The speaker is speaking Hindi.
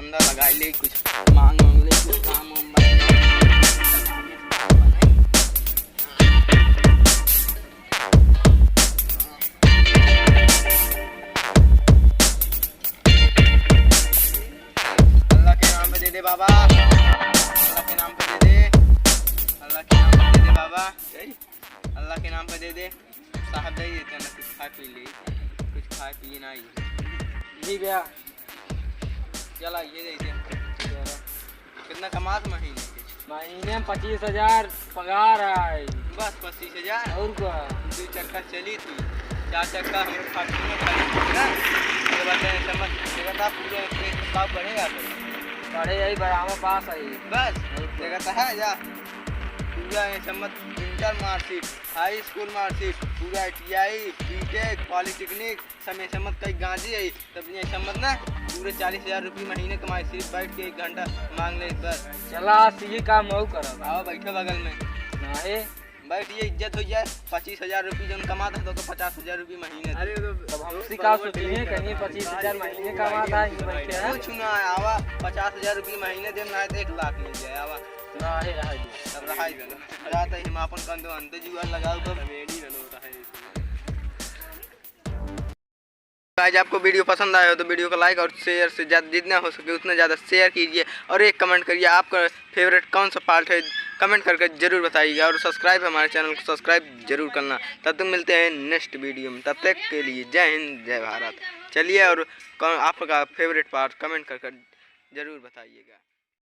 धंधा लगा ले, कुछ मांग ले, कुछ काम अल्लाह के नाम पे दे दे बाबा, अल्लाह के नाम पे दे दे, अल्लाह के नाम पे दे दे बाबा, अल्लाह के नाम पे दे दे। साहब दे देते ना, कुछ खा पी ले, कुछ खा पी ना जी भैया। चला ये देते कितना कमात महीने में 25,000 पगार है। बस 25,000 और क्या? 2 चक्का चली थी, 4 चक्का हम लोग फाटने में खड़ी थी ना, उसके बाद समझ देखा पूरे भाव बढ़ेगा तो बढ़े यही बराबर पास है बस देखा है या पूरा ये समझ inter marksheet, high school marksheet, पूरा ITI, BTEC, पॉलिटेक्निक समय समझ कई गांधी है, तब ये समझ ना पूरे 40,000 रुपये महीने कमाए, सिर्फ बैठ के 1 घंटा मांग ले बस। चला सी काम हो करो, आओ बैठो बगल में, नहीं बैठिए, इज्जत हो जाए। 25,000 रुपये जो कमाता है तो 50,000 रुपये महीने। अरे तब हम उसी का सोचिए कहीं 25,000 महीने कमाता है बैठे हैं। कुछ ना आवा 50,000 रुपये महीने देना है तो 1 लाख मिल जाए आवा नहीं रहा तब रहा ही गलो जाता ही मापन कंदो अंत जुआ लगाओ तो मेडी गलो रहा है। गाइस आपको वीडियो पसंद आया हो तो वीडियो को लाइक और शेयर से ज़्यादा जितना हो सके उतना ज़्यादा शेयर कीजिए और एक कमेंट करिए आपका फेवरेट कौन सा पार्ट है, कमेंट करके ज़रूर बताइएगा और सब्सक्राइब हमारे चैनल को सब्सक्राइब जरूर करना। तब तक मिलते हैं नेक्स्ट वीडियो में, तब तक के लिए जय हिंद जय भारत। चलिए और आपका फेवरेट पार्ट कमेंट कर जरूर बताइएगा।